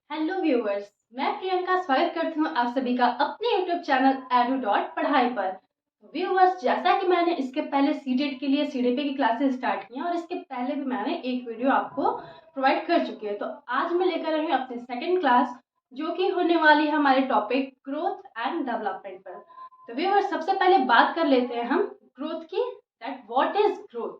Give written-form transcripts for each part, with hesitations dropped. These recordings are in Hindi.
हेलो व्यूअर्स, मैं प्रियंका स्वागत करती हूँ आप सभी का अपने यूट्यूब चैनल एडू.पढ़ाई पर। व्यूअर्स, जैसा कि मैंने इसके पहले सीटेट के लिए सीडीपी की क्लासेस स्टार्ट की हैं और इसके पहले भी मैंने एक वीडियो आपको प्रोवाइड कर चुकी है, तो आज मैं लेकर आई हूँ अपनी सेकंड क्लास, जो कि होने वाली है हमारे टॉपिक ग्रोथ एंड डेवलपमेंट पर। तो व्यूअर्स, सबसे पहले बात कर लेते हैं हम ग्रोथ की, दैट व्हाट इज ग्रोथ।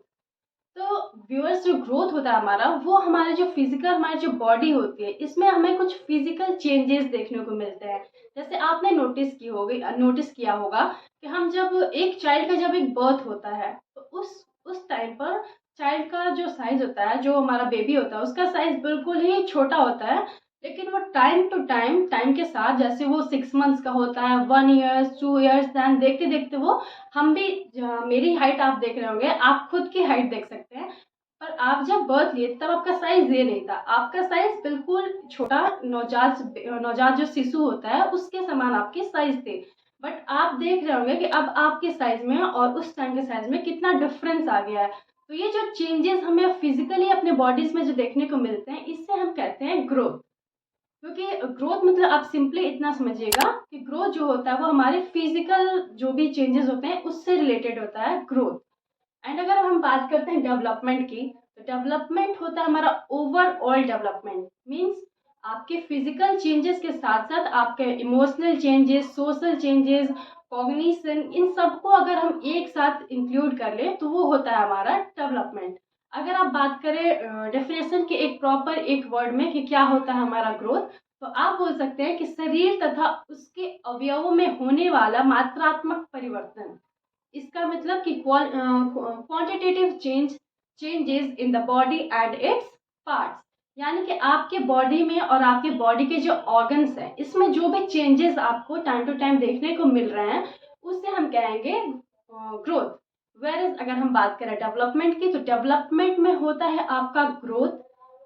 तो व्यूअर्स, जो ग्रोथ होता है हमारा, वो हमारे जो फिजिकल, हमारी जो बॉडी होती है, इसमें हमें कुछ फिजिकल चेंजेस देखने को मिलते हैं। जैसे आपने नोटिस किया होगा कि हम जब एक चाइल्ड का जब एक बर्थ होता है, तो उस टाइम पर चाइल्ड का जो साइज होता है, जो हमारा बेबी होता है, उसका साइज बिल्कुल ही छोटा होता है। लेकिन वो टाइम टू टाइम के साथ, जैसे वो 6 मंथ्स का होता है, 1 ईयर्स 2 ईयर्स, दैन देखते देखते वो, हम भी, मेरी हाइट आप देख रहे होंगे, आप खुद की हाइट देख सकते हैं। पर आप जब बर्थ लिए तब आपका साइज ये नहीं था, आपका साइज बिल्कुल छोटा, नवजात जो शिशु होता है उसके समान आपके साइज थे। बट आप देख रहे होंगे कि अब आपके साइज में और उस टाइम के साइज में कितना डिफरेंस आ गया है। तो ये जो चेंजेस हमें फिजिकली अपने बॉडीज में जो देखने को मिलते हैं, इससे हम कहते हैं ग्रोथ। क्योंकि ग्रोथ मतलब आप सिंपली इतना समझिएगा कि ग्रोथ जो होता है वो हमारे फिजिकल जो भी चेंजेस होते हैं उससे रिलेटेड होता है ग्रोथ। एंड अगर हम बात करते हैं डेवलपमेंट की, तो डेवलपमेंट होता है हमारा ओवरऑल डेवलपमेंट। मीन्स आपके फिजिकल चेंजेस के साथ साथ आपके emotional changes, social changes, cognition, इन सबको अगर हम एक साथ इंक्लूड कर लें तो वो होता है हमारा डेवलपमेंट। अगर आप बात करें डेफिनेशन के एक प्रॉपर एक वर्ड में कि क्या होता है हमारा ग्रोथ, तो आप बोल सकते हैं कि शरीर तथा उसके अवयवों में होने वाला मात्रात्मक परिवर्तन। इसका मतलब कि quantitative changes in the body and its parts. यानी कि आपके बॉडी में और आपके बॉडी के जो ऑर्गन्स हैं, इसमें जो भी चेंजेस आपको टाइम टू टाइम देखने को मिल रहे हैं, उससे हम कहेंगे ग्रोथ। वेर अगर हम बात करें डेवलपमेंट की, तो डेवलपमेंट में होता है आपका growth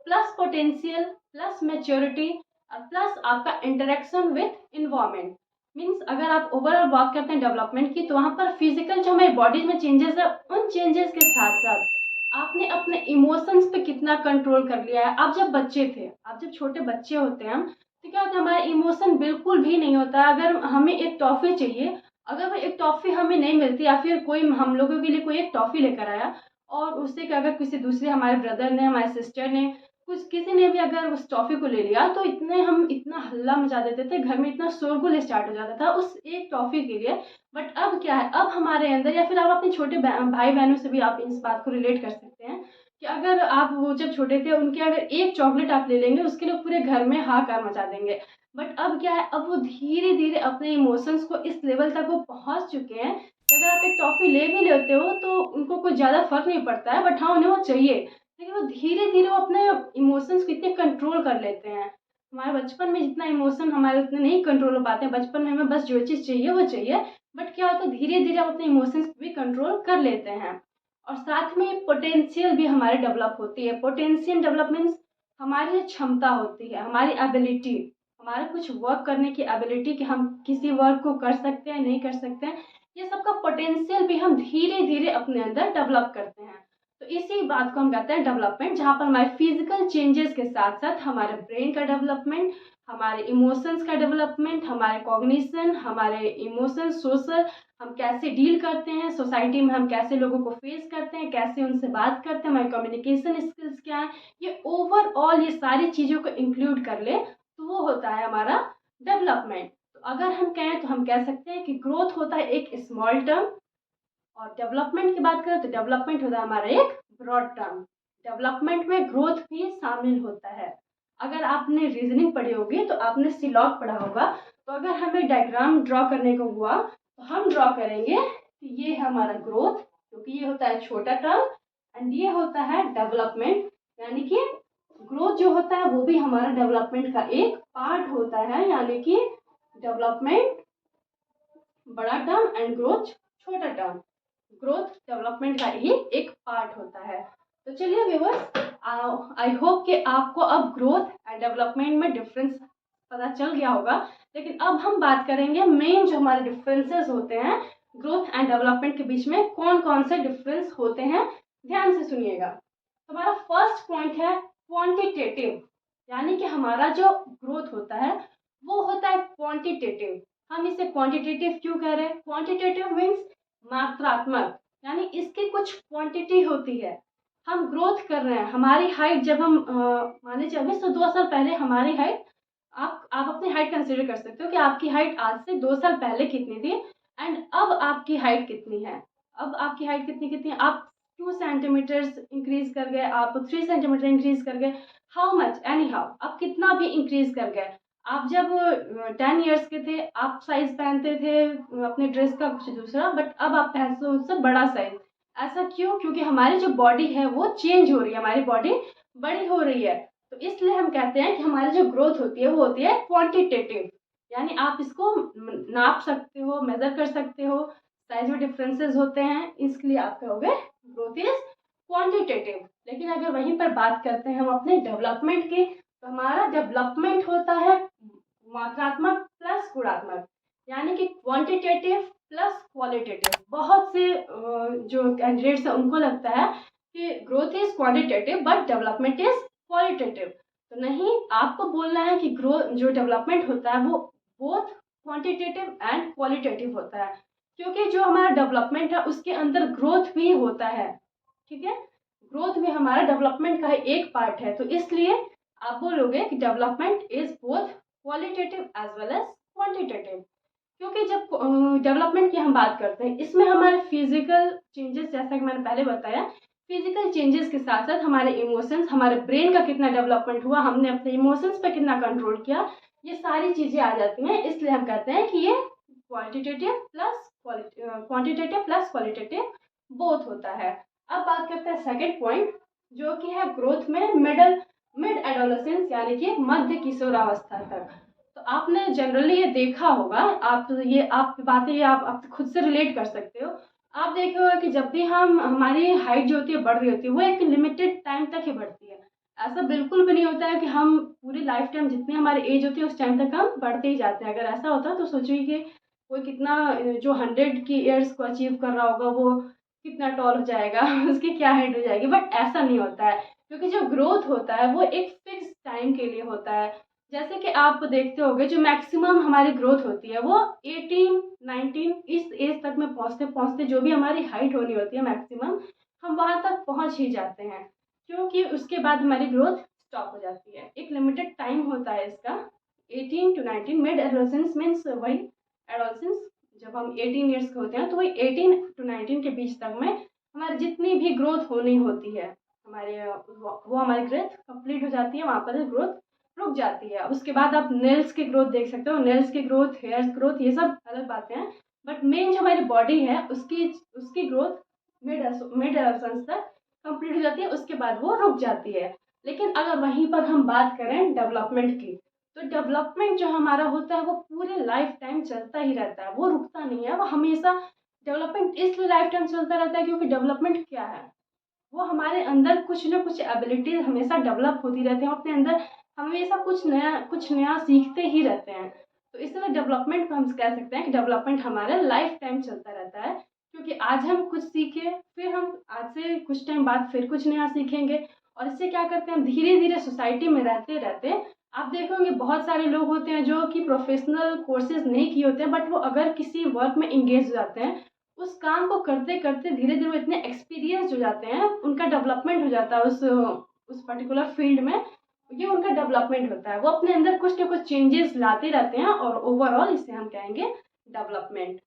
plus potential plus maturity plus आपका इंटरेक्शन विथ इन्वायरमेंट। मीन्स अगर आप ओवरऑल बात करते हैं डेवलपमेंट की, तो वहाँ पर फिजिकल जो हमारी बॉडी में चेंजेस है, उन चेंजेस के साथ साथ आपने अपने इमोशंस पे कितना कंट्रोल कर लिया है। आप जब बच्चे थे, आप जब छोटे बच्चे होते हैं हम, तो क्या होता है, हमारा इमोशन बिल्कुल भी नहीं होता। अगर हमें एक टॉफ़ी चाहिए, अगर वो एक टॉफ़ी हमें नहीं मिलती, या फिर कोई हम लोगों के लिए कोई एक टॉफ़ी लेकर आया, और उससे कि अगर किसी दूसरे हमारे ब्रदर ने, हमारे सिस्टर ने, कुछ किसी ने भी अगर उस टॉफ़ी को ले लिया, तो हम इतना हल्ला मचा देते थे, घर में इतना शोरगुल स्टार्ट हो जाता था उस एक टॉफ़ी के लिए। बट अब क्या है, अब हमारे अंदर, या फिर आप अपने छोटे भाई बहनों से भी आप इस बात को रिलेट कर सकते हैं कि अगर आप, वो जब छोटे थे, उनके अगर एक चॉकलेट आप ले लेंगे, उसके लिए पूरे घर में हाहाकार मचा देंगे। बट अब क्या है, अब वो धीरे धीरे अपने इमोशंस को इस लेवल तक वो पहुंच चुके हैं कि अगर आप एक टॉफ़ी ले भी लेते हो तो उनको कुछ ज़्यादा फर्क नहीं पड़ता है, बट हाँ, उन्हें वो चाहिए। लेकिन वो धीरे धीरे वो अपने इमोशंस को इतने कंट्रोल कर लेते हैं। हमारे बचपन में जितना इमोशन हमारे उतने नहीं कंट्रोल हो पाते हैं, बचपन में हमें बस जो चीज़ चाहिए वो चाहिए। बट क्या होता है, धीरे धीरे हम अपने इमोशंस भी कंट्रोल कर लेते हैं। और साथ में पोटेंशियल भी हमारी डेवलप होती है। पोटेंशियल डेवलपमेंट हमारी जो क्षमता होती है, हमारी एबिलिटी, हमारा कुछ वर्क करने की एबिलिटी, कि हम किसी वर्क को कर सकते हैं नहीं कर सकते हैं, ये सबका पोटेंशियल भी हम धीरे धीरे अपने अंदर डेवलप करते हैं। तो इसी बात को हम कहते हैं डेवलपमेंट, जहाँ पर हमारे फिजिकल चेंजेस के साथ साथ हमारे ब्रेन का डेवलपमेंट, हमारे इमोशंस का डेवलपमेंट, हमारे कॉग्निशन, हमारे इमोशंस, सोशल, हम कैसे डील करते हैं सोसाइटी में, हम कैसे लोगों को फेस करते हैं, कैसे उनसे बात करते हैं, हमारी कम्युनिकेशन स्किल्स क्या है, ये ओवरऑल ये सारी चीज़ों को इंक्लूड कर ले तो वो होता है हमारा डेवलपमेंट। तो अगर हम कहें तो हम कह सकते हैं कि ग्रोथ होता है एक स्मॉल टर्म, और डेवलपमेंट की बात करें तो डेवलपमेंट होता है हमारा एक ब्रॉड टर्म। डेवलपमेंट में ग्रोथ भी शामिल होता है। अगर आपने रीजनिंग पढ़ी होगी तो आपने सिलॉग पढ़ा होगा। तो अगर हमें डायग्राम ड्रॉ करने को हुआ, तो हम ड्रॉ करेंगे कि ये है हमारा ग्रोथ, क्योंकि ये होता है छोटा टर्म, एंड ये होता है डेवलपमेंट। यानी कि ग्रोथ जो होता है वो भी हमारा डेवलपमेंट का एक पार्ट होता है। यानी कि डेवलपमेंट बड़ा टर्म एंड ग्रोथ छोटा टर्म। ग्रोथ डेवलपमेंट का ही एक पार्ट होता है। तो चलिए व्यूअर्स, आई होप कि आपको अब ग्रोथ एंड डेवलपमेंट में डिफरेंस पता चल गया होगा। लेकिन अब हम बात करेंगे मेन जो हमारे डिफरेंसेस होते हैं ग्रोथ एंड डेवलपमेंट के बीच में, कौन कौन से डिफरेंस होते हैं। ध्यान से सुनिएगा। हमारा फर्स्ट पॉइंट है क्वांटिटेटिव। यानी कि हमारा जो ग्रोथ होता है वो होता है क्वांटिटेटिव। हम इसे क्वांटिटेटिव क्यों कह रहे हैं? क्वांटिटेटिव मीन्स मात्रात्मक, यानी इसकी कुछ क्वांटिटी होती है। हम ग्रोथ कर रहे हैं, हमारी हाइट जब हम मान लीजिए अभी से 2 साल पहले हमारी हाइट, आप अपनी हाइट कंसिडर कर सकते हो कि आपकी हाइट आज से 2 साल पहले कितनी थी एंड अब आपकी हाइट कितनी है। अब आपकी हाइट कितनी है? आप 2 सेंटीमीटर्स इंक्रीज कर गए, आप 3 सेंटीमीटर इंक्रीज कर गए, हाउ मच एनी हाउ, आप कितना भी इंक्रीज कर गए। आप जब 10 ईयर्स के थे आप साइज पहनते थे अपने ड्रेस का कुछ दूसरा, बट अब आप पहनते हो उससे बड़ा साइज। ऐसा क्यों? क्योंकि हमारी जो बॉडी है वो चेंज हो रही है, हमारी बॉडी बड़ी हो रही है। तो इसलिए हम कहते हैं कि हमारी जो ग्रोथ होती है वो होती है क्वांटिटेटिव, यानी आप इसको नाप सकते हो, मेजर कर सकते हो, साइज में डिफरेंसेस होते हैं, इसलिए आप कहोगे ग्रोथ इज क्वांटिटेटिव। लेकिन अगर वहीं पर बात करते हैं हम अपने डेवलपमेंट की, तो हमारा डेवलपमेंट होता है मात्रात्मक प्लस गुणात्मक, यानी कि क्वांटिटेटिव प्लस क्वालिटेटिव। बहुत से जो कैंडिडेट्स हैं उनको लगता है कि growth is quantitative but development is qualitative. तो नहीं, आपको बोलना है कि ग्रोथ जो डेवलपमेंट होता है वो बोथ क्वांटिटेटिव एंड क्वालिटेटिव होता है, क्योंकि जो हमारा डेवलपमेंट है उसके अंदर ग्रोथ भी होता है। ठीक है, ग्रोथ भी हमारा डेवलपमेंट का एक पार्ट है। तो इसलिए आप बोलोगे कि development is both qualitative as well as quantitative. क्योंकि जब डेवलपमेंट की हम बात करते हैं इसमें हमारे फिजिकल चेंजेस, जैसा कि मैंने पहले बताया, फिजिकल चेंजेस के साथ साथ हमारे इमोशंस, हमारे ब्रेन का कितना डेवलपमेंट हुआ, हमने अपने इमोशंस पर कितना कंट्रोल किया, ये सारी चीज़ें आ जाती हैं। इसलिए हम कहते हैं कि ये क्वांटिटेटिव प्लस क्वालिटेटिव बोथ होता है। अब बात करते हैं सेकेंड पॉइंट, जो कि है ग्रोथ में मिड एडोलेसेंस, यानी कि मध्य किशोरावस्था तक। तो आपने जनरली ये देखा होगा, आप बातें ये आप खुद से रिलेट कर सकते हो। आप देखे होगा कि जब भी हमारी हाइट जो होती है बढ़ रही होती है वो एक लिमिटेड टाइम तक ही बढ़ती है। ऐसा बिल्कुल भी नहीं होता है कि हम पूरी लाइफ टाइम जितनी हमारी एज होती है उस टाइम तक हम बढ़ते ही जाते हैं। अगर ऐसा होता तो सोचिए कि कोई कितना जो 100 की ईयर्स को अचीव कर रहा होगा वो कितना टॉल हो जाएगा उसकी क्या हाइट हो जाएगी, बट ऐसा नहीं होता है, क्योंकि जो ग्रोथ होता है वो एक फिक्स टाइम के लिए होता है। जैसे कि आप देखते होंगे जो मैक्सिमम हमारी ग्रोथ होती है वो 18-19 इस एज तक में पहुँचते पहुँचते जो भी हमारी हाइट होनी होती है मैक्सिमम, हम वहाँ तक पहुँच ही जाते हैं, क्योंकि उसके बाद हमारी ग्रोथ स्टॉप हो जाती है। एक लिमिटेड टाइम होता है इसका, 18 to 19। मिड एडोलेसेंस मीन्स वही एडोलेसेंस, जब हम 18 ईयर्स के होते हैं तो वही 18 to 19 के बीच तक में हमारी जितनी भी ग्रोथ होनी होती है, हमारे वो हमारी ग्रोथ कंप्लीट हो जाती है, वहाँ पर ग्रोथ रुक जाती है। अब उसके बाद आप नेल्स की ग्रोथ देख सकते हो, नेल्स की ग्रोथ, हेयर्स ग्रोथ, ये सब अलग बातें हैं, बट मेन जो हमारी बॉडी है उसकी उसकी ग्रोथ मिड एडोलेसेंस तक कंप्लीट हो जाती है, उसके बाद वो रुक जाती है। लेकिन अगर वहीं पर हम बात करें डेवलपमेंट की, तो डेवलपमेंट जो हमारा होता है वो पूरे लाइफ टाइम चलता ही रहता है, वो रुकता नहीं है, वो हमेशा डेवलपमेंट इसलिए लाइफ टाइम चलता रहता है क्योंकि डेवलपमेंट क्या है, वो हमारे अंदर कुछ ना कुछ एबिलिटीज हमेशा डेवलप होती रहती हैं, अपने अंदर हमेशा कुछ नया सीखते ही रहते हैं। तो इसलिए डेवलपमेंट को हम कह सकते हैं कि डेवलपमेंट हमारे लाइफ टाइम चलता रहता है, क्योंकि आज हम कुछ सीखे, फिर हम आज से कुछ टाइम बाद फिर कुछ नया सीखेंगे, और इससे क्या करते हैं हम धीरे धीरे सोसाइटी में रहते रहते, आप देखोगे बहुत सारे लोग होते हैं जो कि प्रोफेशनल कोर्सेज नहीं किए होते हैं, बट वो अगर किसी वर्क में इंगेज हो जाते हैं, उस काम को करते करते धीरे धीरे वो इतने एक्सपीरियंस हो जाते हैं, उनका डेवलपमेंट हो जाता है उस पर्टिकुलर फील्ड में, ये उनका डेवलपमेंट होता है, वो अपने अंदर कुछ ना कुछ चेंजेस लाते रहते हैं, और ओवरऑल इसे हम कहेंगे डेवलपमेंट।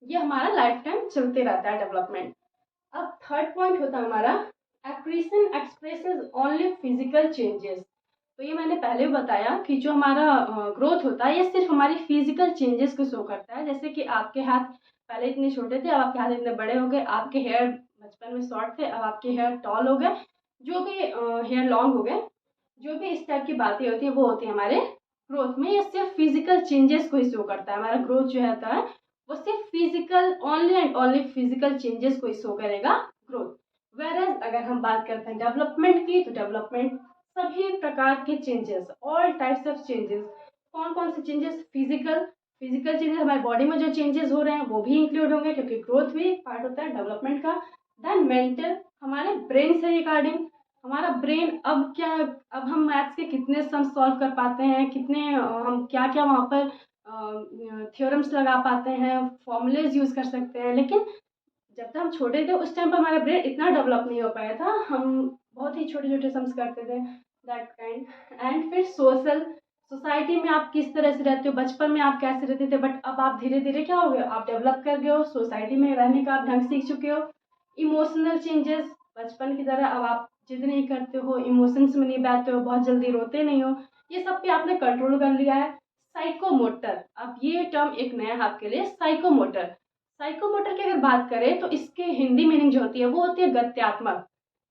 ये हमारा लाइफ टाइम चलते रहता है डेवलपमेंट। अब थर्ड पॉइंट होता है हमारा accretion expresses only physical changes. तो ये मैंने पहले बताया कि जो हमारा ग्रोथ होता है ये सिर्फ हमारी फिजिकल चेंजेस को शो करता है, जैसे कि आपके हाथ पहले इतने छोटे थे, अब आपके हाथ इतने बड़े हो गए, आपके हेयर बचपन में शॉर्ट थे, अब आपके हेयर टॉल हो गए, जो भी हेयर लॉन्ग हो गए, जो भी इस टाइप की बातें होती है वो होती है हमारे ग्रोथ में। ये सिर्फ फिजिकल चेंजेस को ही शो करता है, हमारा ग्रोथ जो होता है वो सिर्फ physical, only and only physical changes को ही शो करेगा ग्रोथ। वेरएज अगर हम बात करते हैं डेवलपमेंट की, तो डेवलपमेंट सभी प्रकार के changes, all types of changes. कौन कौन से चेंजेस? फिजिकल चेंजेस, हमारी बॉडी में जो चेंजेस हो रहे हैं वो भी इंक्लूड होंगे, क्योंकि ग्रोथ भी एक पार्ट होता है डेवलपमेंट का। देन मेंटल, हमारे ब्रेन से रिगार्डिंग, हमारा ब्रेन अब हम मैथ्स के कितने सम सॉल्व कर पाते हैं, कितने हम क्या-क्या वहाँ पर थ्योरम्स लगा पाते हैं, फॉर्मूलेज़ यूज़ कर सकते हैं। लेकिन जब तक हम छोटे थे उस टाइम पर हमारा ब्रेन इतना डेवलप नहीं हो पाया था। हम बहुत ही छोटे-छोटे सम्स करते थे, दैट काइंड। एंड फिर सोसाइटी में आप किस तरह से रहते हो, बचपन में आप कैसे रहते थे, बट अब आप धीरे-धीरे क्या हो गए, आप डेवलप कर गए हो, सोसाइटी में रहने का आप ढंग सीख चुके हो। इमोशनल चेंजेस बचपन की तरह अब आप जिद नहीं करते हो, इमोशंस में नहीं बहते हो, बहुत जल्दी रोते नहीं हो, ये सब पे आपने कंट्रोल कर लिया है। साइकोमोटर, अब ये टर्म एक नया है आपके लिए, साइकोमोटर। साइकोमोटर की अगर बात करें तो इसके हिंदी मीनिंग जो होती है वो होती है गत्यात्मक।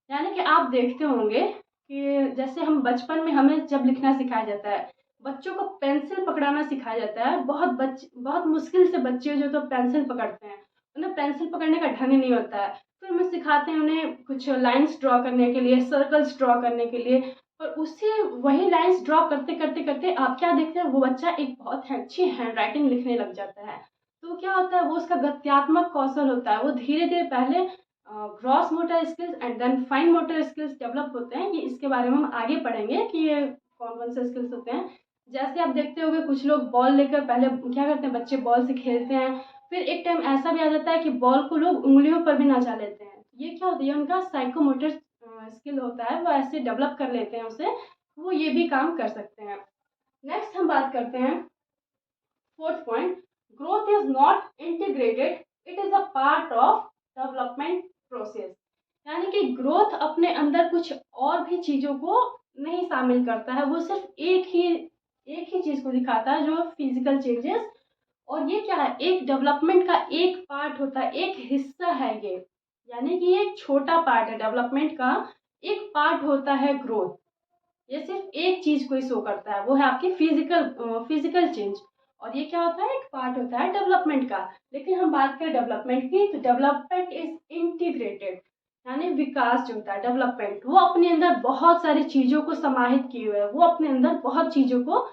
यानी कि आप देखते होंगे कि जैसे हम बचपन में हमें जब लिखना सिखाया जाता है, बच्चों को पेंसिल पकड़ाना सिखाया जाता है। बहुत मुश्किल से बच्चे जो तो पेंसिल पकड़ते हैं, उन्हें पेंसिल पकड़ने का ढंग नहीं होता है। फिर हमें सिखाते हैं उन्हें कुछ लाइन्स ड्रॉ करने के लिए, सर्कल्स ड्रॉ करने के लिए, और उसी वही लाइन्स ड्रॉ करते करते करते आप क्या देखते हैं, वो बच्चा एक बहुत अच्छी हैंड राइटिंग लिखने लग जाता है। तो क्या होता है, वो उसका गत्यात्मक कौशल होता है, वो धीरे धीरे पहले gross motor skills and then fine motor skills develop होते हैं। ये इसके बारे में हम आगे पढ़ेंगे कि ये कौन कौन से स्किल्स होते हैं। जैसे आप देखते होंगे कुछ लोग बॉल लेकर पहले क्या करते हैं, बच्चे बॉल से खेलते हैं, फिर एक टाइम ऐसा भी आ जाता है कि बॉल को लोग उंगलियों पर भी नचा लेते हैं। ये क्या होता है, उनका साइकोमोटर स्किल होता है, वो ऐसे डेवलप कर लेते हैं उसे, वो ये भी काम कर सकते हैं। नेक्स्ट हम बात करते हैं fourth point, growth is not integrated, it is a part of development process. यानी कि ग्रोथ अपने अंदर कुछ और भी चीज़ों को नहीं शामिल करता है, वो सिर्फ एक ही चीज़ को दिखाता है, जो फिजिकल चेंजेस। और ये क्या है, एक डेवलपमेंट का एक पार्ट होता है, एक हिस्सा है ये। यानी कि ये एक छोटा पार्ट है डेवलपमेंट का, एक पार्ट होता है ग्रोथ। ये सिर्फ एक चीज को ही शो करता है, वो है आपकी फिजिकल चेंज। और ये क्या होता है, एक पार्ट होता है डेवलपमेंट का। लेकिन हम बात करें डेवलपमेंट की, तो डेवलपमेंट इज इंटीग्रेटेड। यानी विकास जो होता है, डेवलपमेंट, वो अपने अंदर बहुत सारी चीजों को समाहित किए हुए है, वो अपने अंदर बहुत चीजों को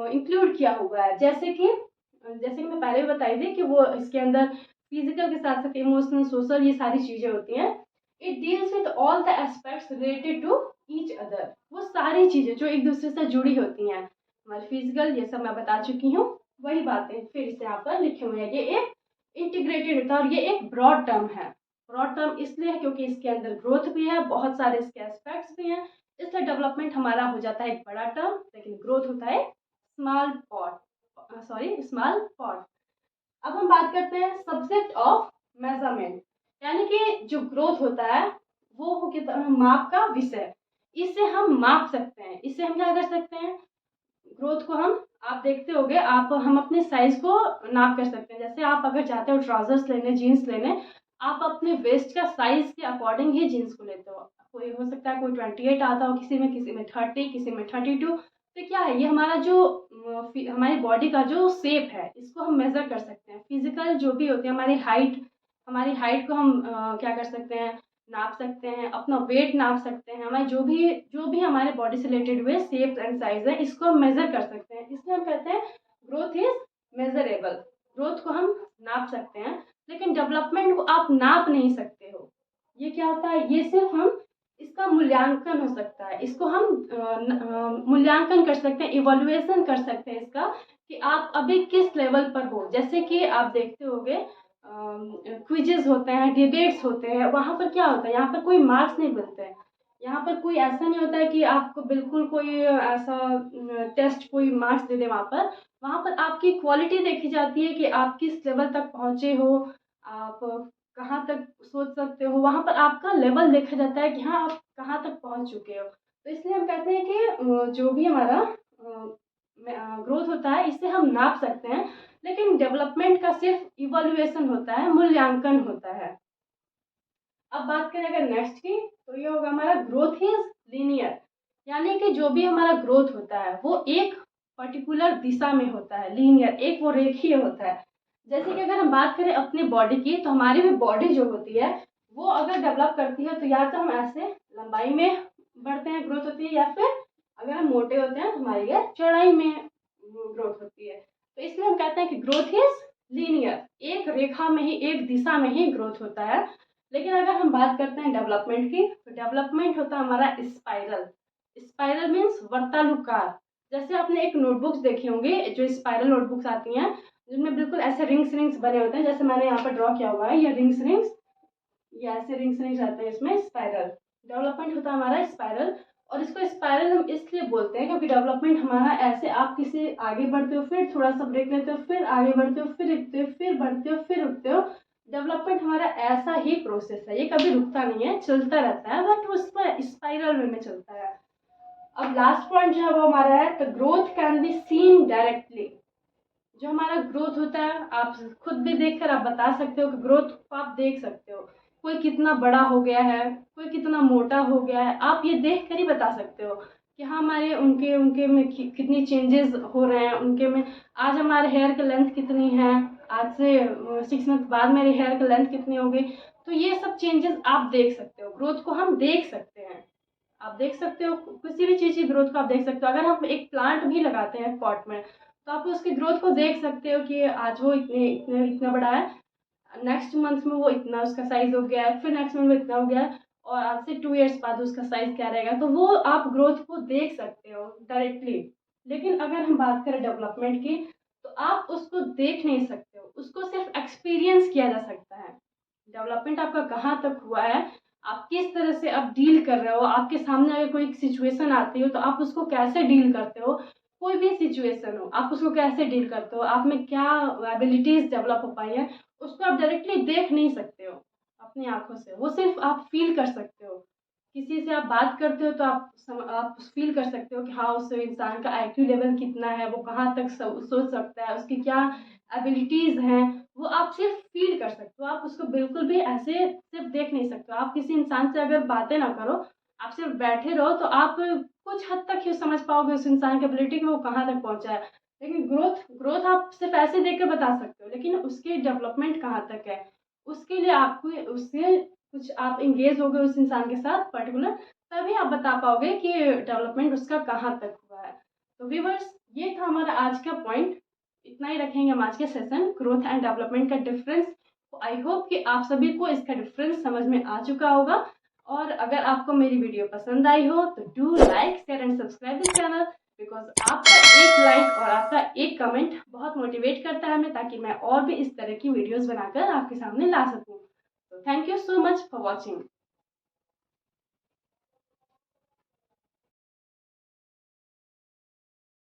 इंक्लूड किया हुआ है। जैसे कि मैं पहले भी बताई थी कि वो इसके अंदर फिजिकल के साथ साथ इमोशनल, सोशल, ये सारी चीजें होती हैं। It deals with all the aspects related to each other. वो सारी चीजें जो एक दूसरे से जुड़ी होती हैं, हमारी फिजिकल, ये सब मैं बता चुकी हूँ। वही बातें फिर से यहाँ पर लिखे हुए हैं। ये एक इंटीग्रेटेड होता है और ये एक ब्रॉड टर्म है। ब्रॉड टर्म इसलिए है क्योंकि इसके अंदर ग्रोथ भी है, बहुत सारे इसके एस्पेक्ट्स भी हैं, इसलिए डेवलपमेंट हमारा हो जाता है एक बड़ा टर्म, लेकिन ग्रोथ होता है स्मॉल पॉट। अब हम बात करते हैं सब्जेक्ट ऑफ मेजरमेंट। यानी कि जो ग्रोथ होता है वो हो के माप का विषय। इसे हम माप सकते हैं, इसे हम क्या कर सकते हैं, ग्रोथ को आप देखते होगे, हम अपने साइज को नाप कर सकते हैं। जैसे आप अगर चाहते हो ट्राउजर्स लेने, जीन्स लेने, आप अपने वेस्ट का साइज के अकॉर्डिंग ही जीन्स को लेते हो। कोई हो सकता है कोई 28 आता हो किसी में 30, किसी में 32। तो क्या है, ये हमारा जो हमारी बॉडी का जो शेप है, इसको हम मेजर कर सकते हैं। फिजिकल जो भी होती है हमारी हाइट को हम क्या कर सकते हैं, नाप सकते हैं, अपना वेट नाप सकते हैं, हमारे जो भी हमारे बॉडी से रिलेटेड हुए शेप एंड साइज है, इसको हम मेजर कर सकते हैं। इसलिए हम कहते हैं ग्रोथ इज मेजरेबल। ग्रोथ को हम नाप सकते हैं, लेकिन डेवलपमेंट को आप नाप नहीं सकते हो। ये क्या होता है, ये सिर्फ हम इसका मूल्यांकन हो सकता है, इसको हम मूल्यांकन कर सकते हैं, इवोल्यूएशन कर सकते हैं इसका, कि आप अभी किस लेवल पर हो। जैसे कि आप देखते होंगे क्विजेस होते हैं, डिबेट्स होते हैं, वहाँ पर क्या होता है, यहाँ पर कोई मार्क्स नहीं मिलते हैं। यहाँ पर कोई ऐसा नहीं होता है कि आपको बिल्कुल कोई ऐसा टेस्ट कोई मार्क्स दे दे। वहाँ पर आपकी क्वालिटी देखी जाती है कि आप किस लेवल तक पहुँचे हो, आप कहाँ तक सोच सकते हो। वहाँ पर आपका लेवल देखा जाता है कि हाँ, आप कहाँ तक पहुँच चुके हो। तो इसलिए हम कहते हैं कि जो भी हमारा ग्रोथ होता है, इसे हम नाप सकते हैं, लेकिन डेवलपमेंट का सिर्फ इवोल्यूएशन होता है, मूल्यांकन होता है। अब बात करें अगर नेक्स्ट की, तो ये होगा हमारा ग्रोथ इज लीनियर। यानी कि जो भी हमारा ग्रोथ होता है वो एक पर्टिकुलर दिशा में होता है, लीनियर, एक वो रेखीय होता है। जैसे कि अगर हम बात करें अपनी बॉडी की, तो हमारी भी बॉडी जो होती है वो अगर डेवलप करती है, तो या तो हम ऐसे लंबाई में बढ़ते हैं, ग्रोथ होती है, या फिर अगर हम मोटे होते हैं तो हमारी ये चौड़ाई में ग्रोथ होती है। तो इसलिए हम कहते हैं कि ग्रोथ इज लीनियर, एक रेखा में ही, एक दिशा में ही ग्रोथ होता है। लेकिन अगर हम बात करते हैं डेवलपमेंट की, तो डेवलपमेंट होता है हमारा स्पाइरल। Spiral means वर्तानुकार। जैसे आपने एक नोटबुक्स देखी होंगी, जो स्पाइरल नोटबुक्स आती हैं, जिनमें बिल्कुल ऐसे रिंग्स रिंग्स बने होते हैं, जैसे मैंने यहाँ पर ड्रॉ किया हुआ है, ये रिंग्स रिंग्स, ये ऐसे रिंग्स रिंग्स आते हैं, इसमें स्पाइरल। डेवलपमेंट होता है हमारा स्पाइरल। और इसको स्पाइरल हम इसलिए बोलते हैं क्योंकि डेवलपमेंट हमारा ऐसे, आप किसी आगे बढ़ते हो, फिर थोड़ा सा ब्रेक लेते हो, फिर आगे बढ़ते हो, फिर रुकते हो, फिर बढ़ते हो, फिर रुकते हो। डेवलपमेंट हमारा ऐसा ही प्रोसेस है, ये कभी रुकता नहीं है, चलता रहता है, बट उसमें स्पाइरल वे में चलता है। अब लास्ट पॉइंट जो है वो हमारा है, the growth can be seen directly. जो हमारा ग्रोथ होता है, आप खुद भी देखकर आप बता सकते हो कि ग्रोथ को आप देख सकते हो। कोई कितना बड़ा हो गया है, कोई कितना मोटा हो गया है, आप ये देख कर ही बता सकते हो कि हाँ, हमारे उनके उनके में कितनी चेंजेस हो रहे हैं उनके में। आज हमारे हेयर की लेंथ कितनी है, आज से 6 मंथ बाद मेरे हेयर की लेंथ कितनी हो गई। तो ये सब चेंजेस आप देख सकते हो, ग्रोथ को हम देख सकते हैं। आप देख सकते हो किसी भी चीज़ की ग्रोथ को आप देख सकते हो। अगर हम एक प्लांट भी लगाते हैं पॉट में, तो आप उसकी ग्रोथ को देख सकते हो कि आज वो इतने इतने इतना बड़ा है, नेक्स्ट मंथ में वो इतना उसका साइज हो गया है, फिर नेक्स्ट मंथ में इतना हो गया है, और आज से 2 इयर्स बाद उसका साइज क्या रहेगा। तो वो आप ग्रोथ को देख सकते हो डायरेक्टली। लेकिन अगर हम बात करें डेवलपमेंट की, तो आप उसको देख नहीं सकते हो, उसको सिर्फ एक्सपीरियंस किया जा सकता है। डेवलपमेंट आपका कहाँ तक हुआ है, आप किस तरह से आप डील कर रहे हो, आपके सामने अगर कोई सिचुएशन आती हो तो आप उसको कैसे डील करते हो। कोई भी सिचुएशन हो, आप उसको कैसे डील करते हो, आप में क्या एबिलिटीज डेवलप हो पाई है, उसको आप डायरेक्टली देख नहीं सकते हो अपनी आंखों से, वो सिर्फ आप फील कर सकते हो। किसी से आप बात करते हो तो आप फील कर सकते हो कि हाँ, उस इंसान का आईक्यू लेवल कितना है, वो कहाँ तक सोच सकता है, उसकी क्या एबिलिटीज हैं, वो आप सिर्फ फील कर सकते हो। आप उसको बिल्कुल भी ऐसे सिर्फ देख नहीं सकते हो। आप किसी इंसान से अगर बातें ना करो, आप सिर्फ बैठे रहो, तो आप कुछ हद तक ही समझ पाओगे उस इंसान की एबिलिटी कि वो कहाँ तक पहुंचा है। लेकिन ग्रोथ ग्रोथ आप सिर्फ ऐसे देख कर बता सकते हो, लेकिन उसकी डेवलपमेंट कहाँ तक है, उसके लिए आपको उससे कुछ आप इंगेज हो गए उस इंसान के साथ पर्टिकुलर, तभी आप बता पाओगे कि डेवलपमेंट उसका कहाँ तक हुआ है। तो व्यूवर्स, ये था हमारा आज का पॉइंट। इतना ही रखेंगे हम आज के सेशन, ग्रोथ एंड डेवलपमेंट का डिफरेंस। तो आई होप कि आप सभी को इसका डिफरेंस समझ में आ चुका होगा। और अगर आपको मेरी वीडियो पसंद आई हो तो do like, share and subscribe this channel, because आपका एक लाइक और आपका एक कमेंट बहुत मोटिवेट करता है हमें, ताकि मैं और भी इस तरह की वीडियोस बनाकर आपके सामने ला सकूं। तो thank you so much for watching.